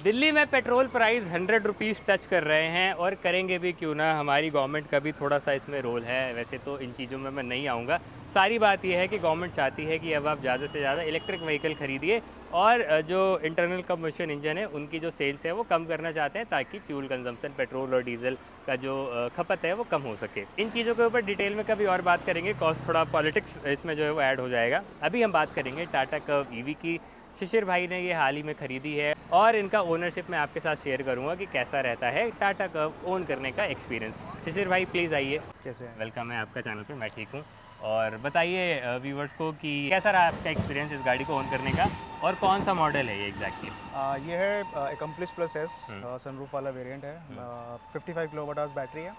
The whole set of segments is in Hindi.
दिल्ली में पेट्रोल प्राइस 100 रुपीज़ टच कर रहे हैं और करेंगे भी क्यों ना। हमारी गवर्नमेंट का भी थोड़ा सा इसमें रोल है। वैसे तो इन चीज़ों में मैं नहीं आऊँगा। सारी बात यह है कि गवर्नमेंट चाहती है कि अब आप ज़्यादा से ज़्यादा इलेक्ट्रिक व्हीकल ख़रीदिए और जो इंटरनल कंबशन इंजन है उनकी जो सेल्स है वो कम करना चाहते हैं, ताकि फ्यूल कंजम्पशन पेट्रोल और डीजल का जो खपत है वो कम हो सके। इन चीज़ों के ऊपर डिटेल में कभी और बात करेंगे, कॉस्ट थोड़ा पॉलिटिक्स इसमें जो है वो ऐड हो जाएगा। अभी हम बात करेंगे टाटा कर्व ईवी की। शिशिर भाई ने ये हाल ही में ख़रीदी है और इनका ओनरशिप मैं आपके साथ शेयर करूंगा कि कैसा रहता है टाटा कर्व ओन करने का एक्सपीरियंस। शिशिर भाई प्लीज़ आइए। कैसे हैं? वेलकम है आपका चैनल पे। मैं ठीक हूँ। और बताइए व्यूवर्स को कि कैसा रहा आपका एक्सपीरियंस इस गाड़ी को ओन करने का और कौन सा मॉडल है ये एग्जैक्टली। ये है एकम्प्लिश प्लस एस, सनरूफ वाला वेरिएंट है। 55 किलोवाट आवर्स बैटरी है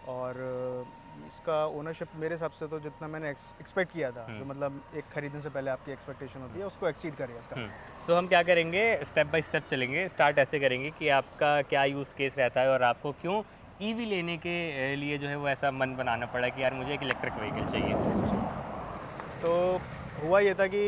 और इसका ओनरशिप मेरे हिसाब से तो जितना मैंने एक्सपेक्ट किया था, जो मतलब एक खरीदने से पहले आपकी एक्सपेक्टेशन होती है, उसको एक्सीड करेगा इसका। तो हम क्या करेंगे, स्टेप बाय स्टेप चलेंगे। स्टार्ट ऐसे करेंगे कि आपका क्या यूज़ केस रहता है और आपको क्यों ईवी लेने के लिए जो है वो ऐसा मन बनाना पड़ा कि यार मुझे एक इलेक्ट्रिक व्हीकल चाहिए। तो हुआ ये था कि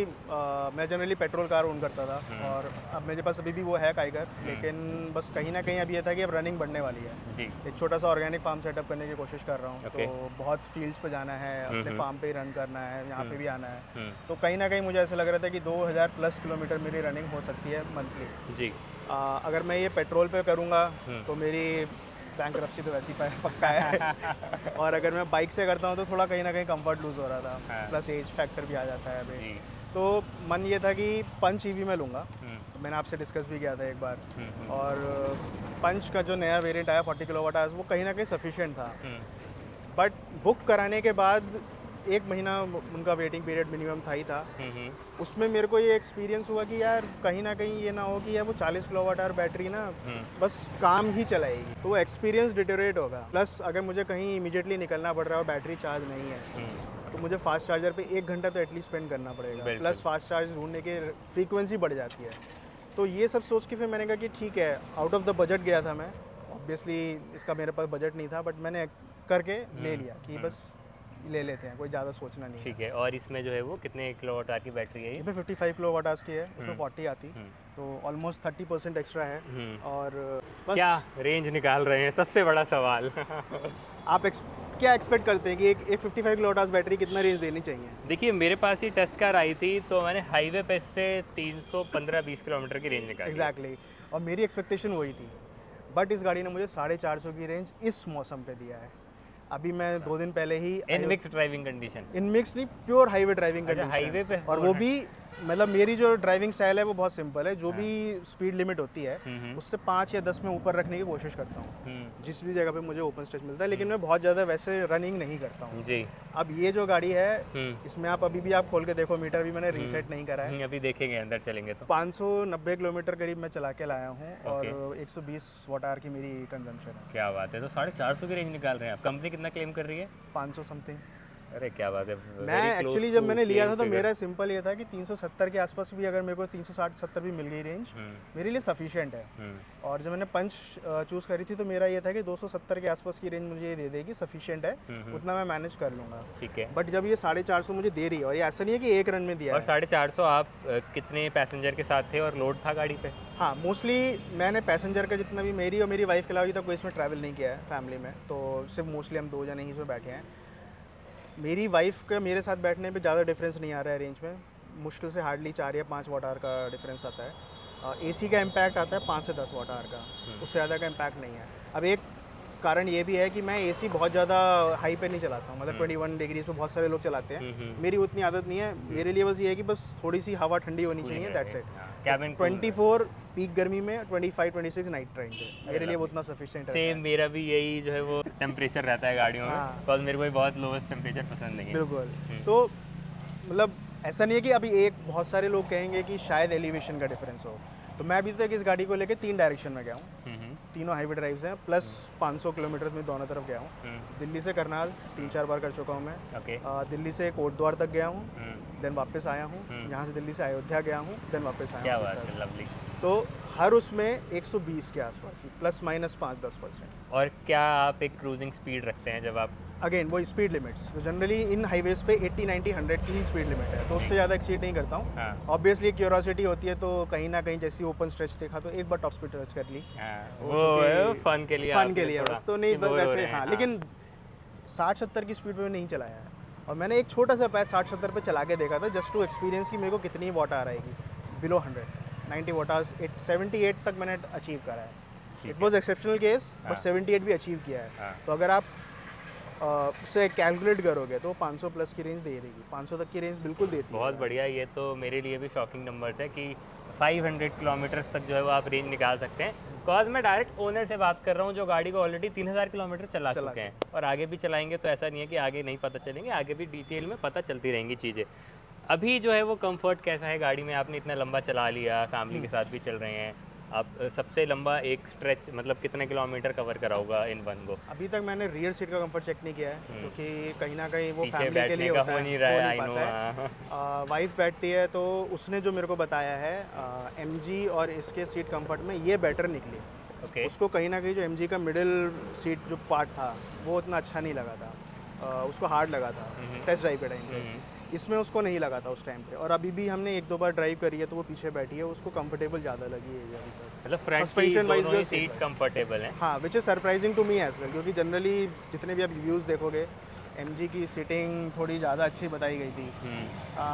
मैं जनरली पेट्रोल कार ओन करता था और अब मेरे पास अभी भी वो है काइगर, लेकिन बस कहीं ना कहीं अब ये था कि अब रनिंग बढ़ने वाली है जी। एक छोटा सा ऑर्गेनिक फार्म सेटअप करने की कोशिश कर रहा हूँ। Okay. तो बहुत फील्ड्स पे जाना है, अपने फार्म पे ही रन करना है, यहाँ पे भी आना है। तो तो कहीं ना कहीं मुझे ऐसा लग रहा था कि 2000 प्लस किलोमीटर मेरी रनिंग हो सकती है मंथली। जी। अगर मैं ये पेट्रोल पे करूँगा तो मेरी बैंकरप्सी तो वैसे ही पक्का है और अगर मैं बाइक से करता हूँ तो थोड़ा कहीं ना कहीं कंफर्ट लूज़ हो रहा था। हाँ। प्लस एज फैक्टर भी आ जाता है अभी। जी। तो मन ये था कि पंच ईवी में लूँगा। तो मैंने आपसे डिस्कस भी किया था एक बार और पंच का जो नया वेरिएंट आया 40 किलोवाट आवर्स, वो कहीं ना कहीं सफिशिएंट था। बट बुक कराने के बाद 1 महीना उनका वेटिंग पीरियड मिनिमम था ही था। उसमें मेरे को ये एक्सपीरियंस हुआ कि यार कहीं ना कहीं ये ना हो कि यार वो 40 किलोवाट आवर बैटरी ना बस काम ही चलाएगी, तो वो एक्सपीरियंस डिटेरियोरेट होगा। प्लस अगर मुझे कहीं इमीडिएटली निकलना पड़ रहा है और बैटरी चार्ज नहीं है तो मुझे फास्ट चार्जर पे 1 घंटा तो एटलीस्ट स्पेंड करना पड़ेगा। प्लस फास्ट चार्ज ढूंढने की फ्रीक्वेंसी बढ़ जाती है। तो ये सब सोच के फिर मैंने कहा कि ठीक है, आउट ऑफ द बजट गया था मैं। ऑब्वियसली इसका मेरे पास बजट नहीं था, बट मैंने करके ले लिया कि बस ले लेते हैं, कोई ज़्यादा सोचना नहीं। ठीक है। और इसमें जो है वो कितने किलोवाट आवर की बैटरी है ये? इसमें 55 किलोवाट आवर्स की है, उसमें 40 आती, तो ऑलमोस्ट 30% एक्स्ट्रा है। और बस क्या रेंज निकाल रहे हैं, सबसे बड़ा सवाल। आप क्या एक्सपेक्ट करते हैं कि एक 55 किलोवाट आवर्स बैटरी कितना रेंज देनी चाहिए? देखिए मेरे पास ही टेस्ट कार आई थी तो मैंने हाईवे पे से 315-20 किलोमीटर की रेंज निकाली। एग्जैक्टली और मेरी एक्सपेक्टेशन वही थी, बट इस गाड़ी ने मुझे 450 की रेंज इस मौसम पे दिया है। अभी मैं 2 दिन पहले ही in mix driving condition. In mix नहीं, pure highway driving condition. Highway पे और वो भी मतलब मेरी जो ड्राइविंग स्टाइल है वो बहुत सिंपल है। जो भी स्पीड लिमिट होती है उससे 5 या 10 में ऊपर रखने की कोशिश करता हूँ जिस भी जगह पे मुझे ओपन स्ट्रेच मिलता है, लेकिन मैं बहुत ज़्यादा वैसे रनिंग नहीं करता हूँ जी। अब ये जो गाड़ी है इसमें आप अभी भी आप खोल के देखो, मीटर भी मैंने रीसेट नहीं करा है। अभी देखेंगे अंदर चलेंगे तो 590 किलोमीटर करीब मैं चला के लाया हूँ और 120 वाट आवर की मेरी कंजम्पशन है। क्या बात है। तो 450 की रेंज निकाल रहे हैं आप। कंपनी कितना क्लेम कर रही है? 500 समथिंग। अरे क्या बात है। मैं एक्चुअली जब मैंने लिया था तो मेरा सिंपल ये था कि 370 के आसपास भी अगर मेरे को 360-70 भी मिल गई रेंज मेरे लिए सफिशिएंट है। और जब मैंने पंच चूज़ करी थी तो मेरा ये था कि 270 के आसपास की रेंज मुझे ये दे देगी, सफिशिएंट है, उतना मैं मैनेज कर लूँगा। ठीक है। बट जब ये 450 मुझे दे रही है, और ये ऐसा नहीं है कि एक रन में दिया और 450 आप कितने पैसेंजर के साथ थे और लोड था गाड़ी पे? हाँ, मोस्टली मैंने पैसेंजर का जितना भी मेरी और मेरी वाइफ के अलावा अभी तक कोई इसमें ट्रैवल नहीं किया है फैमिली में, तो सिर्फ मोस्टली हम 2 जने ही इसमें बैठे हैं। मेरी वाइफ का मेरे साथ बैठने पे ज़्यादा डिफरेंस नहीं आ रहा है रेंज में। मुश्किल से हार्डली 4 या 5 वाट आवर का डिफरेंस आता है। एसी का इम्पैक्ट आता है 5 से 10 वाट आवर का, उससे ज़्यादा का इम्पैक्ट नहीं है। अब एक कारण ये भी है कि मैं एसी बहुत ज़्यादा हाई पे नहीं चलाता हूँ, मतलब 21 डिग्री पे बहुत सारे लोग चलाते हैं। मेरी उतनी आदत नहीं है। मेरे लिए बस ये है कि बस थोड़ी सी हवा ठंडी होनी चाहिए, दैट्स इट। कैबिन 24 पीक गर्मी में, 25-26 नाइट टाइम पे मेरे लिए वो उतना सफिशिएंट है। सेम मेरा भी यही जो है वो टेम्परेचर रहता है गाड़ियों में, बिकॉज मेरे को भी बहुत लोवेस्ट टेम्परेचर पसंद नहीं है। बिल्कुल। तो मतलब ऐसा नहीं है कि अभी एक बहुत सारे लोग कहेंगे कि शायद एलिवेशन का डिफरेंस हो, तो मैं अभी तक इस गाड़ी को लेके 3 डायरेक्शन में गया हूँ। तीनों हाईवे ड्राइव्स हैं, प्लस 500 किलोमीटर में दोनों तरफ गया हूँ। दिल्ली से करनाल 3-4 बार कर चुका हूँ मैं। दिल्ली से कोटद्वार तक गया हूँ, देन वापस आया हूँ। यहाँ से दिल्ली से अयोध्या गया हूँ, देन वापस आया हूँ। क्या बात है, लवली। तो हर उसमें 120 के आसपास, प्लस माइनस 5-10%। और क्या आप एक क्रूजिंग स्पीड रखते हैं जब आप अगेन वो स्पीड लिमिट्स जो जनरली इन हाईवेज पे 80 90 100 की ही स्पीड लिमिट है, तो उससे ज़्यादा एक्सीड नहीं करता हूँ। हाँ। ऑब्वियसली क्यूरोसिटी होती है, तो कहीं ना कहीं जैसी ओपन स्ट्रेच देखा तो एक बार टॉप स्पीड टच कर ली। वो फन के लिए, फन के लिए थोड़ा बस, तो नहीं कि bore हो वैसे रहे हैं, हाँ, लेकिन 60-70 की स्पीड में नहीं चलाया है। और मैंने एक छोटा सा पैच 60-70 पे चला के देखा था जस्ट टू एक्सपीरियंस कि मेरे को कितनी वाट आ रहेगी बिलो 100 90 वाट 78 तक मैंने अचीव करा है। It was exceptional case, but 78 भी अचीव किया है। हाँ। तो अगर आप उससे कैलकुलेट करोगे तो 500 प्लस की रेंज दे देगी, 500 तक की रेंज बिल्कुल देती है। बहुत बढ़िया। ये तो मेरे लिए भी शॉकिंग नंबर्स है कि 500 किलोमीटर्स तक जो है वो आप रेंज निकाल सकते हैं। बिकॉज मैं डायरेक्ट ओनर से बात कर रहा हूँ जो गाड़ी को ऑलरेडी 3000 किलोमीटर चला चुके हैं और आगे भी चलाएंगे, तो ऐसा नहीं है कि आगे नहीं पता चलेंगे, आगे भी डिटेल में पता चलती रहेंगी चीज़ें। अभी जो है वो कंफर्ट कैसा है गाड़ी में? आपने इतना लंबा चला लिया, फैमिली के साथ भी चल रहे हैं आप, सबसे लंबा एक स्ट्रेच मतलब कितने किलोमीटर कवर करा होगा इन वन गो? अभी तक मैंने रियर सीट का कंफर्ट चेक नहीं किया है, क्योंकि कहीं ना कहीं वो पीछे फैमिली के लिए बैठने का होता हो है, नहीं रहा है, हो आई नहीं नो। पाता है। वाइफ बैठती है, तो उसने जो मेरे को बताया है MG और इसके सीट कंफर्ट में ये बेटर निकली। ओके। उसको कहीं ना कहीं जो MG का मिडिल सीट जो पार्ट था वो उतना अच्छा नहीं लगा था, उसको हार्ड लगा था टेस्ट ड्राइव के टाइम पे। इसमें उसको नहीं लगा था उस टाइम पे, और अभी भी हमने 1-2 बार ड्राइव करी है तो वो पीछे बैठी है, उसको कंफर्टेबल ज़्यादा लगी है अभी तक। मतलब फ्रंट की Suspension wise दोनों ही जो सीट कंफर्टेबल हैं। हाँ, which is surprising to me as well, क्योंकि जनरली जितने भी आप रिव्यूज़ देखोगे MG की सीटिंग थोड़ी ज़्यादा अच्छी बताई गई थी,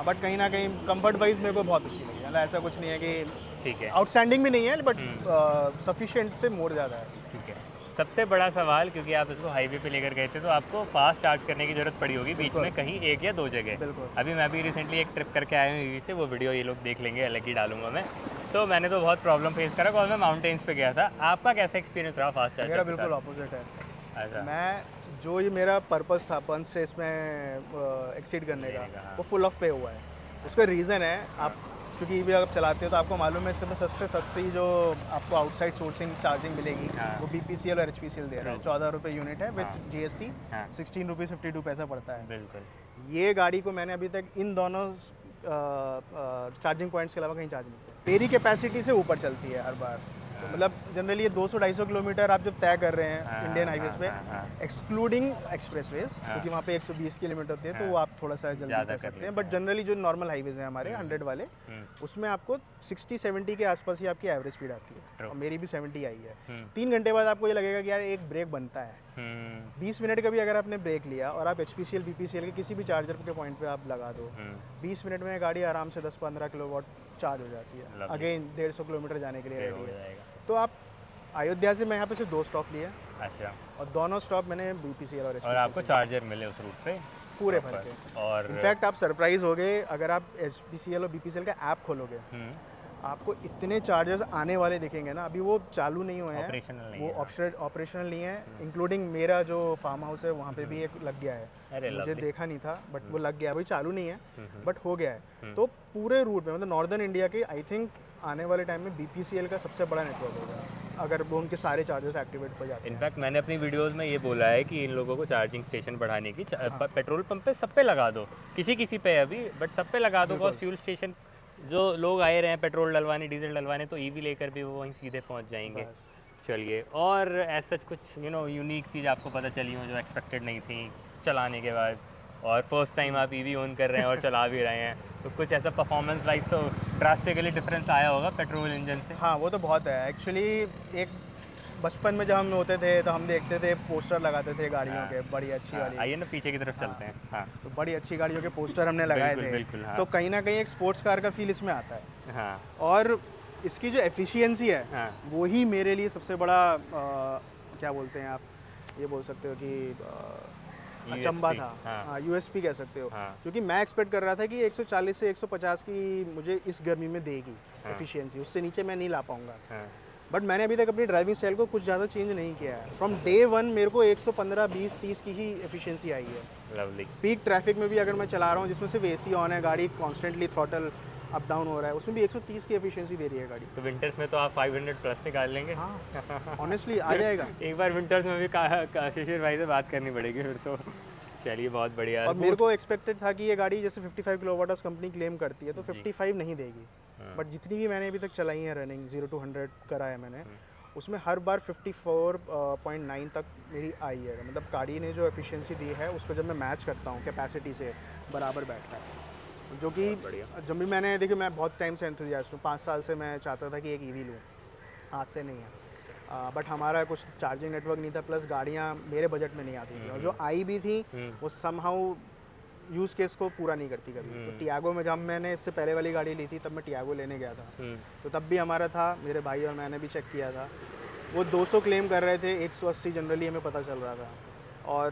बट कहीं ना कहीं कंफर्ट वाइज मेरे को बहुत अच्छी लगी। मतलब ऐसा कुछ नहीं है कि ठीक है, आउटस्टैंडिंग भी नहीं है, बट सफिशिएंट से मोर ज़्यादा है। ठीक है। सबसे बड़ा सवाल, क्योंकि आप इसको हाईवे पे लेकर गए थे तो आपको फास्ट चार्ज करने की ज़रूरत पड़ी होगी बीच में कहीं 1 या 2 जगह। बिल्कुल। अभी मैं भी रिसेंटली एक ट्रिप करके आया हूँ यूवी से, वो वीडियो ये लोग देख लेंगे, अलग ही डालूंगा मैं। तो मैंने तो बहुत प्रॉब्लम फेस करा और मैं माउंटेन्स पे गया था। आपका कैसा एक्सपीरियंस रहा फास्ट चार्जर मेरा के बिल्कुल साथ? ऑपोजिट है। अच्छा। मैं जो ये मेरा पर्पस था पंच से इसमें एक्सीड करने लेने का, का, हाँ। वो फुल ऑफ पे हुआ है। उसका रीज़न है, आप क्योंकि ईवी आप चलाते हो तो आपको मालूम है इसमें सबसे सस्ती जो आपको आउटसाइड सोर्सिंग चार्जिंग मिलेगी, हाँ। वो BPCL और HPCL दे रहा है। 14 रुपये यूनिट है विथ हाँ। GST, हाँ। 16 रुपीज़ 52 पैसा पड़ता है। बिल्कुल। ये गाड़ी को मैंने अभी तक इन दोनों चार्जिंग पॉइंट्स के अलावा कहीं चार्ज नहीं किया। मेरी कैपेसिटी से ऊपर चलती है हर बार, तो मतलब जनरली ये 200-250 किलोमीटर आप जब तय कर रहे हैं इंडियन हाईवेज पे, एक्सक्लूडिंग एक्सप्रेसवेज, क्योंकि वहाँ पे 120 की लिमिट होती है, तो वो आप थोड़ा सा जल्दी कर सकते हैं। बट जनरली जो नॉर्मल हाईवेज हैं हमारे 100 वाले, उसमें आपको 60-70 के आसपास ही आपकी एवरेज स्पीड आती है, और मेरी भी 70 आई है। 3 घंटे बाद आपको ये लगेगा कि यार एक ब्रेक बनता है। 20 मिनट का भी अगर आपने ब्रेक लिया और आप HPCL BPCL के किसी भी चार्जर के पॉइंट पे आप लगा दो, 20 मिनट में गाड़ी आराम से 10-15 किलोवाट चार्ज हो जाती है। अगेन 150 किलोमीटर जाने के लिए रेडी है। तो आप अयोध्या से मैं यहाँ पे सिर्फ 2 स्टॉप लिए, अच्छा, और दोनों स्टॉप मैंने BPCL और और आपको चार्जर मिले उस रूट पे पूरे proper? भर के। और इनफैक्ट आप सरप्राइज हो गए अगर आप HPCL और BPCL का ऐप खोलोगे, आपको इतने चार्जर्स आने वाले दिखेंगे ना। अभी वो चालू नहीं हुए हैं, ऑपरेशनल नहीं वो है। ऑपरेशनल नहीं है, इंक्लूडिंग मेरा जो फार्म हाउस है वहाँ पे भी एक लग गया है। अरे मुझे lovely। देखा नहीं था, बट वो लग गया है। अभी चालू नहीं है, बट हो गया है। तो पूरे रूट में मतलब नॉर्दर्न इंडिया के आई थिंक आने वाले टाइम में BPCL का सबसे बड़ा नेटवर्क होगा अगर वो उनके सारे चार्जर्स एक्टिवेट हो जाते हैं। इनफैक्ट मैंने अपनी वीडियोस में ये बोला है कि इन लोगों को चार्जिंग स्टेशन बढ़ाने की पेट्रोल पंप पे सब पे लगा दो, किसी किसी पे अभी, बट सब पे लगा दो। बिकॉज फ्यूल स्टेशन जो लोग आए रहे हैं पेट्रोल डलवाने, डीजल डलवाने, तो ईवी लेकर भी वो वहीं सीधे पहुंच जाएंगे। चलिए, और ऐसा कुछ यूनिक चीज़ आपको पता चली हो जो एक्सपेक्टेड नहीं थी चलाने के बाद, और फर्स्ट टाइम आप ईवी ऑन कर रहे हैं और चला भी रहे हैं, तो कुछ ऐसा परफॉर्मेंस वाइज तो ड्रास्टिकली डिफरेंस आया होगा पेट्रोल इंजन से? हाँ, वो तो बहुत है एक्चुअली। एक बचपन में जब हम होते थे तो हम देखते थे पोस्टर लगाते थे गाड़ियों के, बड़ी अच्छी वाली। आइए ना पीछे की तरफ चलते हैं। हाँ, तो बड़ी अच्छी गाड़ियों के पोस्टर हमने लगाए थे। बिल्कुल, हाँ। तो कहीं ना कहीं एक स्पोर्ट्स कार का फील इसमें आता है। हाँ, और इसकी जो एफिशिएंसी है, हाँ। वो ही मेरे लिए सबसे बड़ा क्या बोलते हैं आप, ये बोल सकते हो कि अचंबा USP, था। हाँ। हाँ, USP कह सकते हो। हाँ। क्योंकि मैं एक्सपेक्ट कर रहा था कि 140 से 150 की मुझे इस गर्मी में देगी एफिशिएंसी, उससे नीचे मैं नहीं ला पाऊंगा। हाँ। बट मैंने अभी तक अपनी ड्राइविंग स्टाइल को कुछ ज़्यादा चेंज नहीं किया है। फ्रॉम डे वन मेरे को 115, 20, 30 की ही एफिशिएंसी आई है। लवली। पीक ट्रैफिक में भी अगर मैं चला रहा हूँ जिसमें सिर्फ AC ऑन है, गाड़ी कॉन्स्टेंटली थ्रॉटल अप डाउन हो रहा है, उसमें भी 130 की एफिशिएंसी दे रही है गाड़ी। तो विंटर्स में तो आप 500 प्लस निकाल लेंगे। हाँ, ऑनेस्टली आ जाएगा। एक बार विंटर्स में भी शिशिर भाई से बात करनी पड़ेगी फिर तो। चलिए, बहुत बढ़िया। और मेरे को एक्सपेक्टेड था कि ये गाड़ी जैसे 55 किलोवाट कंपनी क्लेम करती है तो 55 नहीं देगी, बट जितनी भी मैंने अभी तक चलाई है रनिंग 0 to 100 करा है मैंने, उसमें हर बार 54.9 तक मेरी आई है, मतलब गाड़ी ने जो एफिशिएंसी दी है उसको जब मैं मैच करता हूँ कैपेसिटी से बराबर बैठता है, जो कि जब भी मैंने देखिए मैं बहुत टाइम से एंथुसियास्ट हूँ, 5 साल से मैं चाहता था कि एक ईवी लूँ, आज से नहीं है, बट हमारा कुछ चार्जिंग नेटवर्क नहीं था, प्लस गाड़ियाँ मेरे बजट में नहीं आती थी, और जो आई भी थी वो समहाउ यूज़ केस को पूरा नहीं करती कभी। तो टियागो में जब मैंने इससे पहले वाली गाड़ी ली थी तब मैं टियागो लेने गया था, तो तब भी हमारा था, मेरे भाई और मैंने भी चेक किया था, वो 200 क्लेम कर रहे थे, 180 जनरली हमें पता चल रहा था। और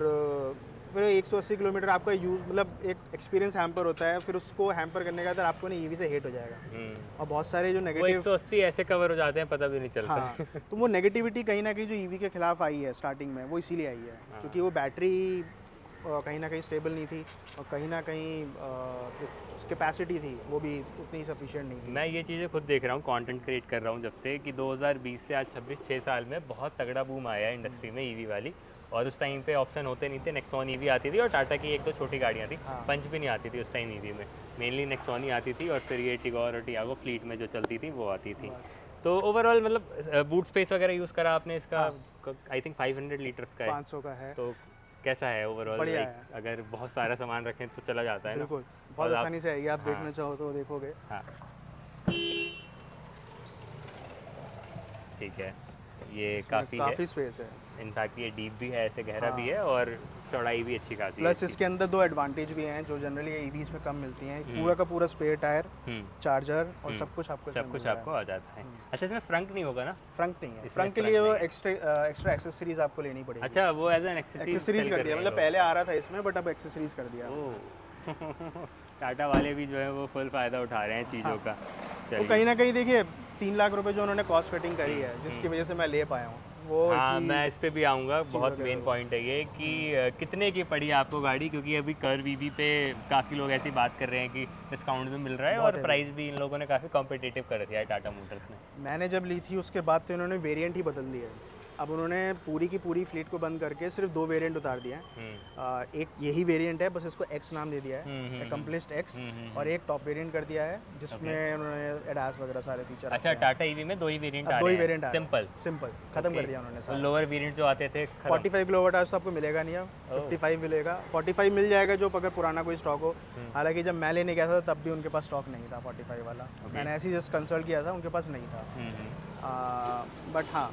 फिर 180 किलोमीटर आपका यूज़ मतलब एक एक्सपीरियंस हैम्पर होता है, फिर उसको हैम्पर करने का आपको ना ईवी से हेट हो जाएगा। और बहुत सारे जो नेगेटिव 180 ऐसे कवर हो जाते हैं पता भी नहीं चलता। हाँ, तो वो नेगेटिविटी कहीं ना कहीं जो ईवी के खिलाफ आई है स्टार्टिंग में, वो इसीलिए आई है क्योंकि वो बैटरी कहीं ना कहीं स्टेबल नहीं थी, और कहीं ना कहीं कैपेसिटी थी वो भी उतनी सफिशिएंट नहीं थी। मैं ये चीज़ें खुद देख रहा हूँ, कंटेंट क्रिएट कर रहा हूँ जब से कि 2020 से आज 6 साल में बहुत तगड़ा बूम आया है इंडस्ट्री में ईवी वाली। और उस टाइम पे ऑप्शन होते नहीं थे, नेक्सॉन ईवी आती थी और टाटा की एक दो छोटी गाड़ियाँ थी, पंच भी नहीं आती थी उस टाइम ईवी में, मेनली नेक्सॉन ही आती थी, और फिर ये टिगोर और टियागो फ्लीट में जो चलती थी वो आती थी। तो ओवरऑल मतलब बूट स्पेस वगैरह यूज़ करा आपने इसका, आई थिंक 500 लीटर्स का है, 500 का है। तो कैसा है ओवरऑल? बढ़िया है। अगर बहुत सारा सामान रखें तो चला जाता है ना? बिल्कुल, बहुत आसानी से आएगी, आप देखना चाहो तो देखोगे। हाँ ठीक है, ये काफ़ी स्पेस है, इनफैक्ट ये डीप भी है, ऐसे गहरा भी है, और चौड़ाई भी अच्छी खासी है। प्लस इसके अंदर 2 एडवांटेज भी हैं जो जनरली ईवीज में कम मिलती हैं, पूरा का पूरा स्पेयर टायर, चार्जर और सब कुछ आपको आ जाता है। अच्छा, इसमें फ्रंट नहीं होगा ना? फ्रंट नहीं है, फ्रंट के लिए वो एक्स्ट्रा एक्सेसरीज आपको लेनी पड़ेगी। अच्छा, वो एज एन एक्सेसरीज कर दिया, मतलब पहले आ रहा था इसमें बट अब एक्सेसरीज कर दिया। टाटा वाले भी जो है वो फुल फ़ायदा उठा रहे हैं चीज़ों का। तो कहीं ना कहीं देखिए 3 लाख रुपए जो उन्होंने कॉस्ट कटिंग करी है, जिसकी वजह से मैं ले पाया हूँ वो। हाँ, मैं इस पे भी आऊँगा, बहुत मेन पॉइंट है ये कि कितने की पड़ी आपको गाड़ी, क्योंकि अभी कर्व ईवी पे काफ़ी लोग ऐसी बात कर रहे हैं कि डिस्काउंट में मिल रहा है, और प्राइस भी इन लोगों ने काफ़ी कॉम्पिटिटिव कर दिया है टाटा मोटर्स ने। मैंने जब ली थी उसके बाद तो इन्होंने वेरिएंट ही बदल दिया है। अब उन्होंने पूरी की पूरी फ्लीट को बंद करके सिर्फ 2 वेरिएंट उतार दिए हैं। एक यही वेरिएंट है, बस इसको एक्स नाम दे दिया है, अकम्प्लिश्ड एक्स, और एक टॉप वेरिएंट कर दिया है जिसमें उन्होंने एडास वगैरह सारे फीचर। अच्छा, टाटा ईवी में 2 ही वेरिएंट आ रहे हैं, सिंपल खत्म कर दिया उन्होंने। लोअर वेरिएंट जो आते थे 45 किलोवाट आवर्स तो आपको मिलेगा नहीं, अब 55 मिलेगा, 45 मिल जाएगा जो अगर पुराना कोई स्टॉक हो। हालांकि जब मैं लेने गया था तब भी उनके पास स्टॉक नहीं था 45 वाला, मैंने ऐसे ही जस्ट कंसल्ट किया था, उनके पास नहीं था। बट हाँ,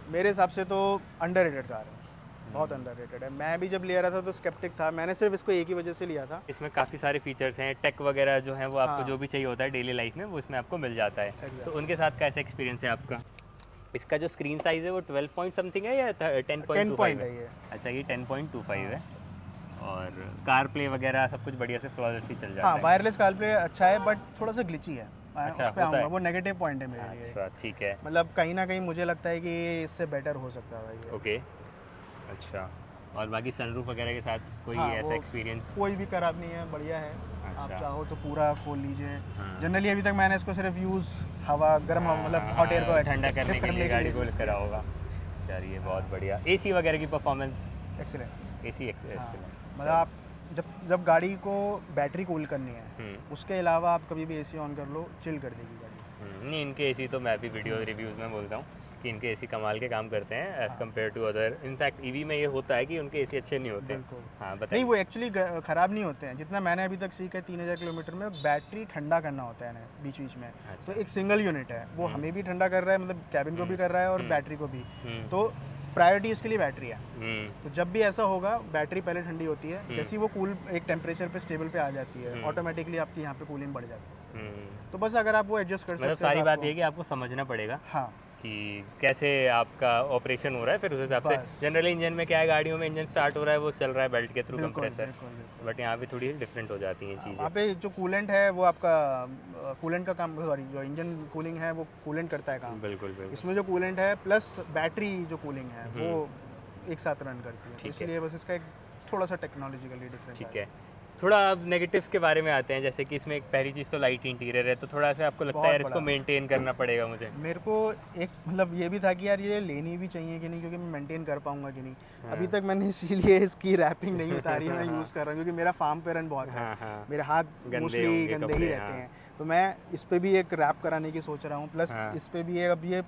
मेरे हिसाब से तो अंडररेटेड कार है, बहुत अंडररेटेड है। मैं भी जब ले रहा था तो स्केप्टिक था, मैंने सिर्फ इसको एक ही वजह से लिया था। इसमें काफ़ी सारे फीचर्स हैं, टेक वगैरह जो है वो आपको जो भी चाहिए होता है डेली लाइफ में वो इसमें आपको मिल जाता है। तो उनके साथ कैसा एक्सपीरियंस है आपका? इसका जो स्क्रीन साइज़ है वो 12 पॉइंट समथिंग है या 10.25 है? ये। अच्छा, ये 10.25 है, और कार प्ले वगैरह सब कुछ बढ़िया से फ्लॉलेसली चल जाता है। वायरलेस कार प्ले अच्छा है बट थोड़ा सा ग्लिची है। अच्छा, उस पे आऊँगा, वो नेगेटिव पॉइंट है मेरे लिए। अच्छा, ठीक है, मतलब कहीं ना कहीं मुझे लगता है कि इससे बेटर हो सकता है ये। ओके, अच्छा। और बाकी सनरूफ वगैरह के साथ कोई ऐसा एक्सपीरियंस? कोई भी खराब नहीं है, बढ़िया है। अच्छा। आप चाहो तो पूरा खोल लीजिए। जनरली अभी तक मैंने इसको सिर्फ यूज़ हवा गर्म हवा मतलब हॉट एयर को ठंडा करने के लिए गाड़ी को करा होगा। चलिए, बहुत बढ़िया। एसी वगैरह की परफॉर्मेंस? एक्सीलेंट। AC excellent. मतलब आप जब गाड़ी को बैटरी कूल करनी है, उसके अलावा आप कभी भी एसी ऑन कर लो, चिल कर देगी गाड़ी। नहीं, इनके एसी तो मैं भी वीडियो रिव्यूज़ में बोलता हूँ कि इनके एसी कमाल के काम करते हैं as compare to other. In fact EV में ये होता है कि उनके एसी अच्छे नहीं होते। हाँ, बताइए। नहीं, वो एक्चुअली ख़राब नहीं होते हैं। जितना मैंने अभी तक सीखा है 3000 किलोमीटर में बैटरी ठंडा करना होता है बीच बीच में। तो एक सिंगल यूनिट है, वो हमें भी ठंडा कर रहा है, मतलब कैबिन को भी कर रहा है और बैटरी को भी। तो प्रायोरिटी इसके लिए बैटरी है। तो जब भी ऐसा होगा, बैटरी पहले ठंडी होती है, जैसे ही वो कूल एक टेम्परेचर पे स्टेबल पे आ जाती है, ऑटोमेटिकली आपकी यहाँ पे कूलिंग बढ़ जाती है। तो बस अगर आप वो एडजस्ट कर सकते हैं, सारी बात ये है कि आपको समझना पड़ेगा हाँ कि कैसे आपका ऑपरेशन हो रहा है, फिर उस हिसाब से। जनरली इंजन में क्या है, गाड़ियों में इंजन स्टार्ट हो रहा है वो चल रहा है बेल्ट के थ्रू कंप्रेसर, बट यहाँ पे थोड़ी डिफरेंट हो जाती हैं चीज़ें। यहाँ पे जो कूलेंट है वो आपका कूलेंट का काम, सॉरी, जो इंजन कूलिंग है वो कूलेंट करता है काम। बिल्कुल। इसमें जो कूलेंट है प्लस बैटरी जो कूलिंग है वो एक साथ रन करती है, इसलिए बस इसका एक थोड़ा सा टेक्नोलॉजिकली डिफरेंस। ठीक है, थोड़ा अब नेगेटिव्स के बारे में आते हैं। जैसे कि इसमें एक पहली चीज़ तो लाइट इंटीरियर है, तो थोड़ा सा आपको लगता है यार इसको मेंटेन करना पड़ेगा मुझे? मेरे को एक मतलब ये भी था कि यार ये लेनी भी चाहिए कि नहीं, क्योंकि मैं मेंटेन कर पाऊंगा कि नहीं। अभी तक मैंने इसीलिए इसकी रैपिंग नहीं उतारी है, मैं यूज़ कर रहा हूँ क्योंकि मेरा फार्म पे रन बहुत है, मेरे हाथ मोस्टली गंदे ही रहते हैं। तो मैं इस पर भी एक रैप कराने की सोच रहा हूँ, प्लस इस पर भी अब ये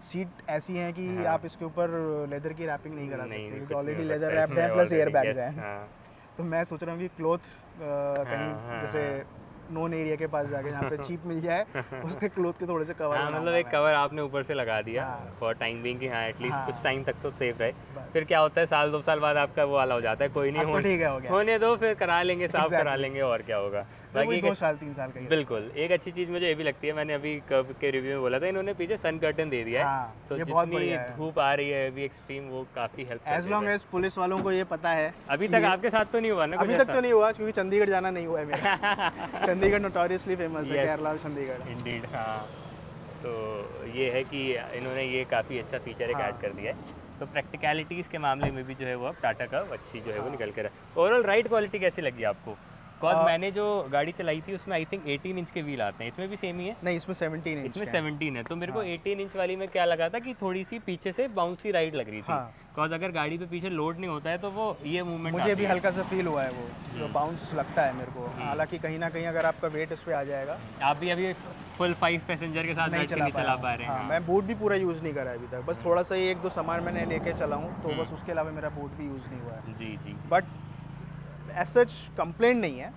सीट ऐसी हैं कि आप इसके ऊपर लेदर की रैपिंग नहीं करा सकते क्योंकि कुछ ऑलरेडी नहीं हो लेदर सकता रैप्ड इसमें है plus air already, bags yes, हैं। हाँ। तो मैं सोच रहा हूँ कि क्लोथ कहीं हाँ, जैसे नोन एरिया के पास जाके जहाँ पे चीप मिल जाए उसके क्लोथ के थोड़े से कवर हाँ मतलब एक कवर आपने ऊपर से लगा दिया हाँ। फॉर टाइम बिंग कि हाँ एटलीस्ट हाँ। कुछ टाइम तक तो सेफ रहे। बस। फिर क्या होता है साल 2 साल बाद आपका वो वाला हो जाता है, कोई नहीं अब तो ठीक है, हो गया। होने दो, फिर करा लेंगे, साफ करा Exactly। लेंगे और क्या होगा। वही बाकी 2 साल 3 साल का ही है। बिल्कुल एक अच्छी चीज़ मुझे ये भी लगती है, मैंने अभी कर्व के रिव्यू में बोला था, इन्होंने पीछे सन कर्टन दे दिया है। हाँ, तो ये बहुत जितनी बढ़िया है। धूप आ रही है अभी एक्सट्रीम वो काफ़ी help as long as police वालों को ये पता है। अभी कि तक ये- आपके साथ तो नहीं हुआ ना अभी तक तो नहीं हुआ क्योंकि चंडीगढ़ जाना नहीं हुआ है मेरा। चंडीगढ़ नोटोरियसली फेमस है, Yes। केरला चंडीगढ़। इंडीड हाँ। तो ये है कि इन्होंने ये काफ़ी अच्छा फीचर एक हाँ। ऐड कर दिया है। तो प्रैक्टिकलिटीज़ के मामले में भी जो है वो अब टाटा का अच्छी जो है वो निकल कर है। ओवरऑल राइड क्वालिटी कैसी लगी आपको? बिकॉज मैंने जो गाड़ी चलाई थी उसमें आई थिंक 18 इंच के व्हील आते हैं, इसमें भी सेम ही है? नहीं, इसमें 17 इंच इसमें के हैं। 17 है। तो मेरे को 18 इंच वाली में क्या लगा था कि थोड़ी सी पीछे से बाउंसी राइड लग रही थी। हाँ। बिकॉज अगर गाड़ी पे पीछे लोड नहीं होता है तो वो ये मूवमेंट मुझे भी हल्का सा फील हुआ है वो जो बाउंस लगता है मेरे को। हालांकि कहीं ना कहीं अगर आपका वेट इस पे आ जाएगा। आप भी अभी फुल 5 पैसेंजर के साथ नहीं बैठ के नहीं चला पा रहे हैं। हाँ, हाँ। मैं बूट भी पूरा यूज़ नहीं करा है अभी तक। बस थोड़ा सा ही 1-2 सामान मैंने लेके चला हूँ तो बस उसके अलावा मेरा बूट भी यूज़ नहीं हुआ है। जी जी। बट एज सच कंप्लेंट नहीं है,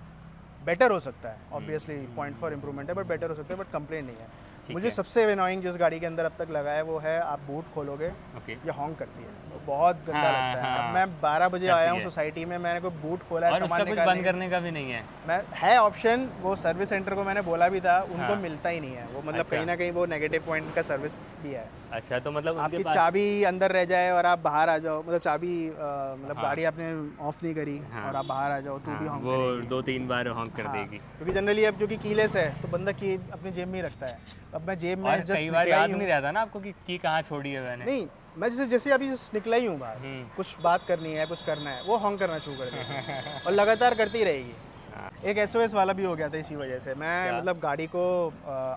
बेटर हो सकता है। ऑब्वियसली पॉइंट फॉर इम्प्रूवमेंट है बट बेटर हो सकता है, बट कंप्लेंट नहीं है। मुझे है। सबसे अनोइंग जिस गाड़ी के अंदर अब तक लगा है वो है आप बूट खोलोगे ओके। ये हॉन्क करती है, वो बहुत गंदा हाँ, लगता है। हाँ। अब मैं 12 बजे करती आया हूँ है। सोसाइटी में, मैंने कोई बूट खोला है और उसका सामान कुछ निकालने बंद करने का भी नहीं है। मैं है ऑप्शन, वो सर्विस सेंटर को मैंने बोला भी था, उनको हाँ। मिलता ही नहीं है वो। मतलब अच्छा। कहीं ना कहीं वो नेगेटिव पॉइंट का सर्विस भी है। अच्छा तो मतलब आपकी उनके पास चाबी अंदर रह जाए और आप बाहर आ जाओ, मतलब चाबी मतलब हाँ। गाड़ी आपने ऑफ नहीं करी हाँ। और आप बाहर आ जाओ तो भी हाँ, हॉन्क वो करेगी। 2-3 बार हॉन्क कर हाँ, देगी। क्योंकि जनरली अब जो कि कीलेस है तो बंदा की अपनी जेब में ही रखता है। अब मैं जेब में और जस्ट कई बार निकला याद ही नहीं हूँ। रहता ना आपको कि की कहाँ छोड़ी है मैंने। नहीं, मैं जैसे जैसे अभी जस्ट निकला ही हूँ बाहर, हम्म। कुछ बात करनी है, कुछ करना है, वो हॉन्क करना शुरू कर देती है और लगातार करती रहेगी। हाँ। एक SOS वाला भी हो गया था इसी वजह से। मैं क्या? मतलब गाड़ी को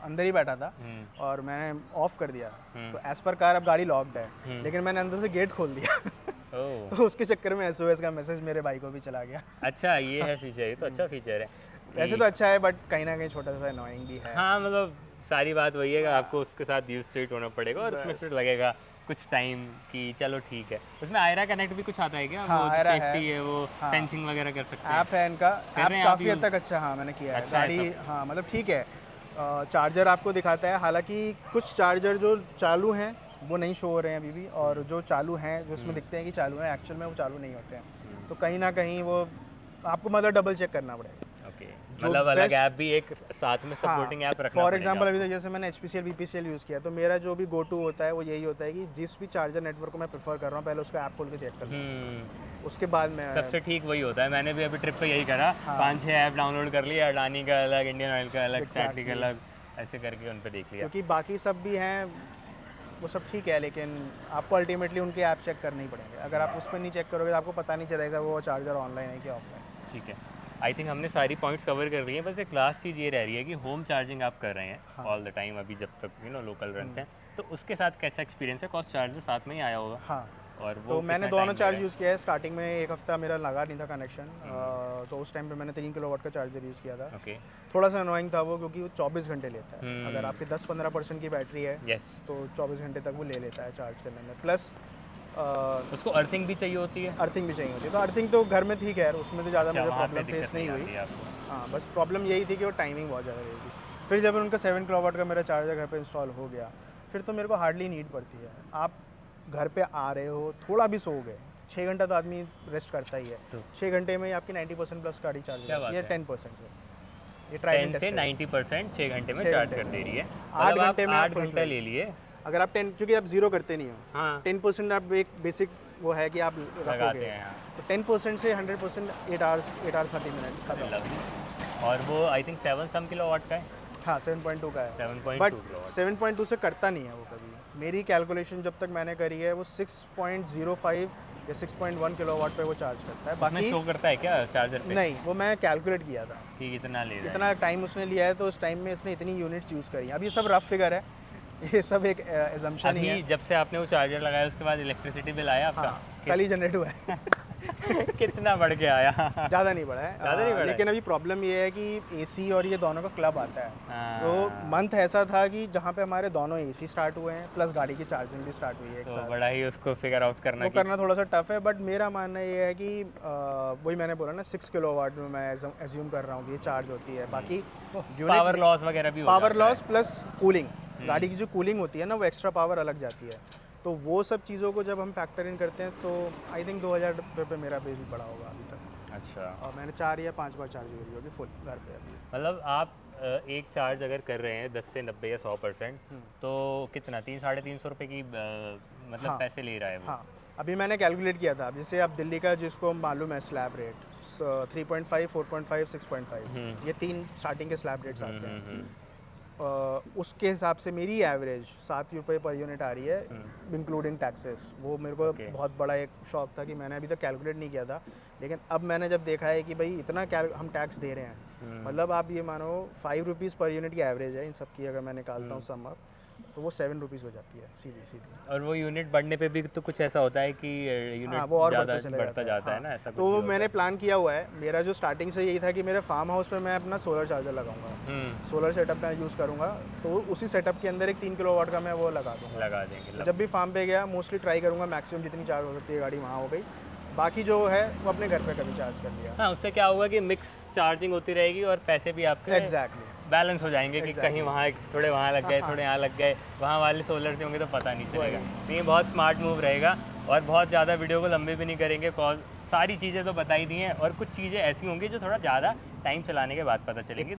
अंदर ही बैठा था और मैंने ऑफ कर दिया। तो एज पर कार अब गाड़ी लॉक्ड है, लेकिन मैंने अंदर से गेट खोल दिया। ओह तो उसके चक्कर में SOS का मैसेज मेरे भाई को भी चला गया। अच्छा ये है फीचर, ये तो अच्छा फीचर है। वैसे तो अच्छा है बट कहीं ना कहीं छोटा सा अनोइंग भी है। हाँ मतलब सारी बात वही है कि आपको उसके साथ यूज टू इट होना पड़ेगा और उसमें फिर लगेगा कुछ टाइम कि चलो ठीक है। उसमें आयरा कनेक्ट भी कुछ आता है क्या? हाँ, वो आयरा सेफ्टी है, वो हाँ। फेंसिंग वगैरह कर सकते हैं। ऐप है इनका, कर ऐप रहे हैं आप काफ़ी हद use? तक अच्छा, हाँ मैंने किया है। अच्छा है गाड़ी हाँ मतलब ठीक है। चार्जर आपको दिखाता है, हालांकि कुछ चार्जर जो चालू हैं वो नहीं शो हो रहे हैं अभी भी, और जो चालू हैं जो उसमें दिखते हैं कि चालू हैं, एक्चुअल में वो चालू नहीं होते हैं। तो कहीं ना कहीं वो आपको मतलब डबल चेक करना पड़ेगा। ओके जो मतलब अलग best- ऐप भी एक साथ में सपोर्टिंग ऐप रखना फॉर पड़ेगा एग्जांपल अभी आपको। तक जैसे मैंने HPCL BPCL यूज़ किया, तो मेरा जो भी गो टू होता है वो यही होता है कि जिस भी चार्जर नेटवर्क को मैं प्रेफर कर रहा हूँ पहले उसका ऐप खोल के चेक कर लूँ, उसके बाद मैं सबसे ठीक वही होता है। मैंने भी अभी ट्रिप पे यही करा, हाँ। 5-6 ऐप डाउनलोड कर लिया, अडानी का अलग, इंडियन ऑयल का अलग, स्टैटिक Exactly। अलग, ऐसे करके उन पे देख लिया। क्योंकि बाकी सब भी हैं वो सब ठीक है, लेकिन आपको अल्टीमेटली उनके ऐप चेक करने ही पड़ेंगे। अगर आप उस पर नहीं चेक करोगे तो आपको पता नहीं चलेगा वो चार्जर ऑनलाइन है कि ऑफलाइन। ठीक है, आई थिंक हमने सारी पॉइंट्स कवर कर रही हैं। बस एक लास्ट चीज़ ये रह रही है कि होम चार्जिंग आप कर रहे हैं ऑल द टाइम अभी जब तक लोकल रन्स हैं, तो उसके साथ कैसा एक्सपीरियंस है? कॉस्ट चार्जर साथ में ही आया होगा हाँ, और वो तो मैंने कितना दोनों time चार्ज लगा? यूज़ किया है। स्टार्टिंग में 1 हफ्ता मेरा लगा नहीं था कनेक्शन, तो उस टाइम पे मैंने 3 किलोवाट का चार्जर यूज़ किया था। ओके थोड़ा सा अनोइंग था वो, क्योंकि वो 24 घंटे लेता है। हम्म। अगर आपकी 10-15% की बैटरी है यस, तो 24 घंटे तक वो ले लेता है चार्ज करने में। प्लस उसको अर्थिंग भी चाहिए होती है। अर्थिंग भी चाहिए होती है। तो अर्थिंग तो घर में थी, खैर उसमें तो ज़्यादा अच्छा, मुझे वहाँ पे प्रॉब्लम फेस दिक्कत नहीं नहीं हुई। आती आपको। हाँ, बस प्रॉब्लम यही थी कि वो टाइमिंग बहुत ज़्यादा रही थी। फिर जब उनका 7 किलोवाट का मेरा चार्जर घर पे इंस्टॉल हो गया, फिर तो मेरे को हार्डली नीड पड़ती है। आप घर पे आ रहे हो, थोड़ा भी सो गए, 6 घंटा तो आदमी रेस्ट करता ही है। तो 6 घंटे में ही आपकी 90% प्लस गाड़ी चार्ज क्या हो बात जाती है, है? 10% से। ये ट्राई 10 से 90% 6 घंटे में 6 चार्ज घंटे कर में। दे रही है। 8 मतलब घंटे में आप 8 full घंटा flight। ले लिए। अगर आप 10, क्योंकि आप जीरो करते नहीं हो, हाँ 10% आप एक बेसिक वो है कि आप लगाते रखोगे, हैं यहाँ। तो 10% से 100% 8 आवर्स 30 मिनट खत्म। Lovely। और वो आई थिंक 7 सम किलोवाट का है, हाँ 7.2 का है, 7.2 बट किलोवाट। 7.2 से करता नहीं है वो कभी। मेरी कैलकुलेशन जब तक मैंने करी है वो 6.05 या 6.1 किलोवाट पे वो चार्ज करता है। उसमें बाकी शो करता है क्या चार्जर पे नहीं, वो मैं कैलकुलेट किया था कि कितना ले रहा है? इतना टाइम उसने लिया है, तो उस टाइम में इसने इतनी यूनिट्स यूज़ करी हैं। अब ये सब रफ फिगर है, ये सब एक एजम्पशन ही है। अभी जब से आपने वो चार्जर लगाया उसके बाद इलेक्ट्रिसिटी बिल आया आपका? हाँ, कल ही जनरेट हुआ है। कितना बढ़ के आया? ज़्यादा नहीं बढ़ा है, ज़्यादा नहीं बढ़ा है? लेकिन अभी प्रॉब्लम ये है कि एसी और ये दोनों का क्लब आता है। हाँ। तो मंथ ऐसा था कि जहाँ पे हमारे दोनों एसी स्टार्ट हुए हैं प्लस गाड़ी की चार्जिंग भी स्टार्ट हुई है एक तो साथ। बड़ा ही उसको फिगर आउट करना वो कि करना थोड़ा सा टफ है, बट मेरा मानना ये है कि वही मैंने बोला ना 6 किलोवाट में मैं एज्यूम कर रहा हूँ कि ये चार्ज होती है। बाकी पावर लॉस वगैरह भी हो पावर जाता है। लॉस प्लस कूलिंग, गाड़ी की जो कूलिंग होती है ना वो एक्स्ट्रा पावर अलग जाती है। तो वो सब चीज़ों को जब हम फैक्टर इन करते हैं तो आई थिंक 2000 रुपये पे मेरा बिल पड़ा होगा अभी तक। अच्छा, और मैंने 4 या 5 बार चार्ज करी होगी फुल घर पे अभी। मतलब आप एक चार्ज अगर कर रहे हैं 10 से 90 या 100%, तो कितना 300-350 रुपये की मतलब हाँ। पैसे ले रहा है वो? हाँ, अभी मैंने कैलकुलेट किया था। जैसे आप दिल्ली का जिसको मालूम है स्लैब रेट 3.5, 4.5, 6.5 ये 3 स्टार्टिंग के स्लैब रेट्स आते हैं। उसके हिसाब से मेरी एवरेज 7 रुपये पर यूनिट आ रही है इंक्लूडिंग टैक्सेस। वो मेरे को बहुत बड़ा एक शौक था कि मैंने अभी तक कैलकुलेट नहीं किया था, लेकिन अब मैंने जब देखा है कि भाई इतना हम टैक्स दे रहे हैं, मतलब आप ये मानो 5 रुपीज़ पर यूनिट की एवरेज है इन सब की, अगर मैं निकालता हूँ सम अप तो वो 7 रुपीज़ हो जाती है सीधी सीधी। और वो यूनिट बढ़ने पे भी तो कुछ ऐसा होता है कि यूनिट वो और ज़्यादा बढ़ता बढ़ता जाता है हाँ। ना, ऐसा कुछ तो भी होता मैंने प्लान किया हुआ है, मेरा जो स्टार्टिंग से यही था कि मेरे फार्म हाउस पे मैं अपना सोलर चार्जर लगाऊंगा, है? सोलर सेटअप मैं यूज़ करूँगा। तो उसी सेटअप के अंदर एक 3 किलोवाट का मैं वो लगा दूँगा। लगा देंगे। जब भी फार्म पे गया मोस्टली ट्राई करूँगा मैक्सिमम जितनी चार्ज हो सकती है गाड़ी वहाँ हो गई, बाकी जो है वो अपने घर पे कभी चार्ज कर लिया। हाँ, उससे क्या होगा कि मिक्स चार्जिंग होती रहेगी और पैसे भी आपके एग्जैक्टली बैलेंस हो जाएंगे कि कहीं वहाँ थोड़े वहाँ लग गए, थोड़े यहाँ लग गए, वहाँ वाले सोलर से होंगे तो पता नहीं चलेगा। तो ये बहुत स्मार्ट मूव रहेगा। और बहुत ज़्यादा वीडियो को लंबी भी नहीं करेंगे, कॉज सारी चीज़ें तो बताई दी हैं और कुछ चीज़ें ऐसी होंगी जो थोड़ा ज़्यादा टाइम चलाने के बाद पता चलेंगी।